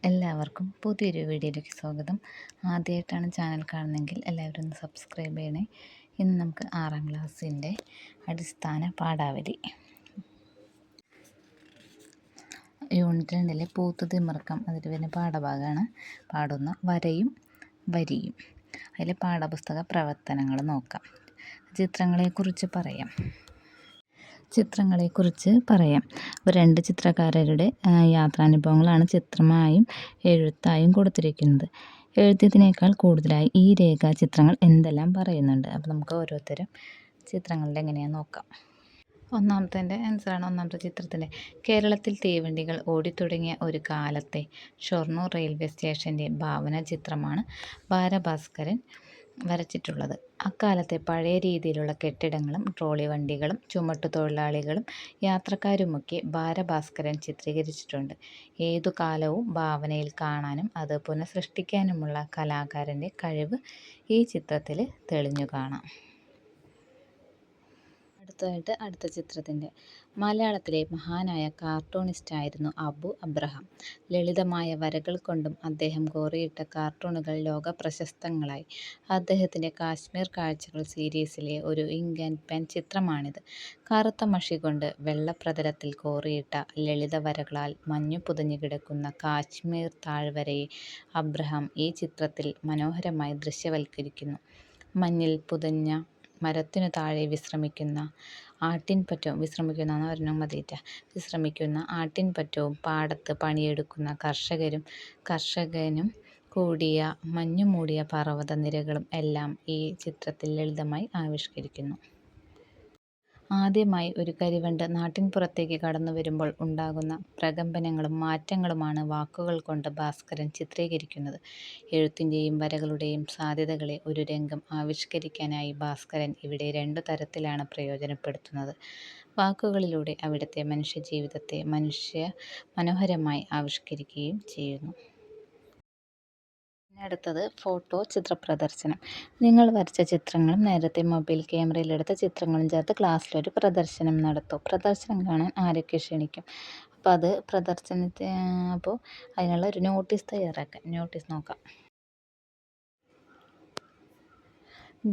എല്ലാവർക്കും പുതിയൊരു വീഡിയോയിലേക്ക് സ്വാഗതം. ആദ്യമായിട്ടാണ് ചാനൽ കാണുന്നതെങ്കിൽ എല്ലാവരും ഒന്ന് സബ്സ്ക്രൈബ് ചെയ്യണേ. ഇന്ന് നമുക്ക് 6ാം ക്ലാസ്സിൻ്റെ അടിസ്ഥാന പാഠാവലി യൂണിറ്റ് 2 പൂത്തുതിമിർക്കം അതിൽ വരുന്ന പാഠഭാഗമാണ്. പാടുന്ന വരയും വരിയും. അതിലെ പാഠപുസ്തക പ്രവർത്തനങ്ങൾ നോക്കാം. ചിത്രങ്ങളെക്കുറിച്ച് പറയാം. രണ്ട് ചിത്രകാരരുടെ യാത്രാനുഭവങ്ങളാണ് ചിത്രമായും എഴുത്തായും കൊടുത്തിരിക്കുന്നത്. എഴുത്തിയതിനേക്കാൾ കൂടുതലായി ഈ രേഖാചിത്രങ്ങൾ എന്തെല്ലാം പറയുന്നുണ്ട്. അപ്പോൾ നമുക്ക് ഓരോരുത്തരും ചിത്രങ്ങളുടെ എങ്ങനെയാണെന്ന് നോക്കാം. ഒന്നാമത്തെ ആൻസറാണ്. ഒന്നാമത്തെ ചിത്രത്തിൻ്റെ കേരളത്തിൽ തീവണ്ടികൾ ഓടിത്തുടങ്ങിയ ഒരു കാലത്തെ ഷൊർണൂർ റെയിൽവേ സ്റ്റേഷൻ്റെ ഭാവന ചിത്രമാണ് ബാലഭാസ്കരൻ വരച്ചിട്ടുള്ളത്. അക്കാലത്തെ പഴയ രീതിയിലുള്ള കെട്ടിടങ്ങളും ട്രോളി വണ്ടികളും ചുമട്ടുതൊഴിലാളികളും യാത്രക്കാരുമൊക്കെ ബാലഭാസ്കരൻ ചിത്രീകരിച്ചിട്ടുണ്ട്. ഏതു കാലവും ഭാവനയിൽ കാണാനും അത് പുനഃസൃഷ്ടിക്കാനുമുള്ള കലാകാരൻ്റെ കഴിവ് ഈ ചിത്രത്തിൽ തെളിഞ്ഞു കാണാം. അടുത്ത ചിത്രത്തിൻ്റെ മലയാളത്തിലെ മഹാനായ കാർട്ടൂണിസ്റ്റായിരുന്നു അബു അബ്രഹാം. ലളിതമായ വരകൾ കൊണ്ടും അദ്ദേഹം കോറിയിട്ട കാർട്ടൂണുകൾ ലോകപ്രശസ്തങ്ങളായി. അദ്ദേഹത്തിൻ്റെ കാശ്മീർ കാഴ്ചകൾ സീരീസിലെ ഒരു ഇങ്ക് ആൻഡ് പെൻ ചിത്രമാണിത്. കറുത്ത മഷി കൊണ്ട് വെള്ളപ്രതലത്തിൽ കോറിയിട്ട ലളിത വരകളാൽ മഞ്ഞു പുതഞ്ഞു കിടക്കുന്ന കാശ്മീർ താഴ്വരയെ അബ്രഹാം ഈ ചിത്രത്തിൽ മനോഹരമായി ദൃശ്യവൽക്കരിക്കുന്നു. മഞ്ഞിൽ പുതഞ്ഞ മരത്തിനു താഴെ വിശ്രമിക്കുന്ന ആട്ടിൻപറ്റവും പാടത്ത് പണിയെടുക്കുന്ന കർഷകനും കൂടിയ മഞ്ഞുമൂടിയ പർവ്വത നിരകളും എല്ലാം ഈ ചിത്രത്തിൽ ലളിതമായി ആവിഷ്കരിക്കുന്നു. ആദ്യമായി ഒരു കരിവണ്ട് നാട്ടിൻപുറത്തേക്ക് കടന്നു വരുമ്പോൾ ഉണ്ടാകുന്ന പ്രകമ്പനങ്ങളും മാറ്റങ്ങളുമാണ് വാക്കുകൾ കൊണ്ട് ഭാസ്കരൻ ചിത്രീകരിക്കുന്നത്. എഴുത്തിൻ്റെയും വരകളുടെയും സാധ്യതകളെ ഒരു രംഗം ആവിഷ്കരിക്കാനായി ഭാസ്കരൻ ഇവിടെ 2 തരത്തിലാണ് പ്രയോജനപ്പെടുത്തുന്നത്. വാക്കുകളിലൂടെ അവിടുത്തെ മനുഷ്യജീവിതത്തെ മനോഹരമായി ആവിഷ്കരിക്കുകയും ചെയ്യുന്നു. അടുത്തത് ഫോട്ടോ ചിത്രപ്രദർശനം. നിങ്ങൾ വരച്ച ചിത്രങ്ങളും നേരത്തെ മൊബൈൽ ക്യാമറയിലെടുത്ത ചിത്രങ്ങളും ചേർത്ത് ക്ലാസ്സിലൊരു പ്രദർശനം നടത്തും. പ്രദർശനം കാണാൻ ആരൊക്കെ ക്ഷണിക്കും? അപ്പോൾ അതിനുള്ള ഒരു നോട്ടീസ് തയ്യാറാക്കാം. നോട്ടീസ് നോക്കാം.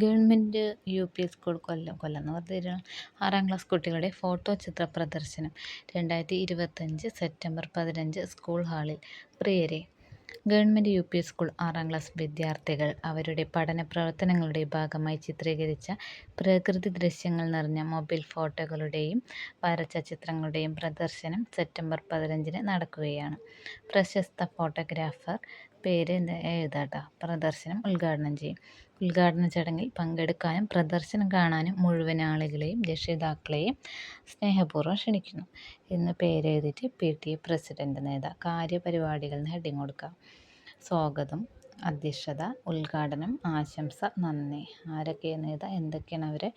ഗവൺമെൻറ് UP സ്കൂൾ കൊല്ലം എന്ന് പറഞ്ഞ 6ാം ക്ലാസ് കുട്ടികളുടെ ഫോട്ടോ ചിത്ര പ്രദർശനം 2025 സെപ്റ്റംബർ 15 സ്കൂൾ ഹാളിൽ. പ്രിയരെ, ഗവൺമെൻറ് UP സ്കൂൾ 6ാം ക്ലാസ് വിദ്യാർത്ഥികൾ അവരുടെ പഠന പ്രവർത്തനങ്ങളുടെ ഭാഗമായി ചിത്രീകരിച്ച പ്രകൃതി ദൃശ്യങ്ങൾ നിറഞ്ഞ മൊബൈൽ ഫോട്ടോകളുടെയും വരച്ച ചിത്രങ്ങളുടെയും പ്രദർശനം സെപ്റ്റംബർ 15 നടക്കുകയാണ്. പ്രശസ്ത ഫോട്ടോഗ്രാഫർ പേര് എഴുതാട്ടോ. പ്രദർശനം ഉദ്ഘാടനം ചെയ്യും. ഉദ്ഘാടന ചടങ്ങിൽ പങ്കെടുക്കാനും പ്രദർശനം കാണാനും മുഴുവൻ ആളുകളെയും രക്ഷിതാക്കളെയും സ്നേഹപൂർവ്വം ക്ഷണിക്കുന്നു എന്ന് പേരെഴുതിയിട്ട് PTA പ്രസിഡന്റ് എഴുതാം. കാര്യപരിപാടികൾ ഹെഡിങ് കൊടുക്കുക. സ്വാഗതം, അധ്യക്ഷത, ഉദ്ഘാടനം, ആശംസ, നന്ദി. ആരൊക്കെയെന്ന് എഴുതാം. എന്തൊക്കെയാണ് അവരെ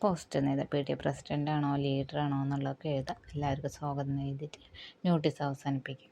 പോസ്റ്റ് എന്ന് എഴുതാം. PTA പ്രസിഡൻ്റാണോ ലീഡറാണോ എന്നുള്ളതൊക്കെ എഴുതാം. എല്ലാവർക്കും സ്വാഗതം എഴുതിയിട്ട് നോട്ടീസ് അവസാനിപ്പിക്കും.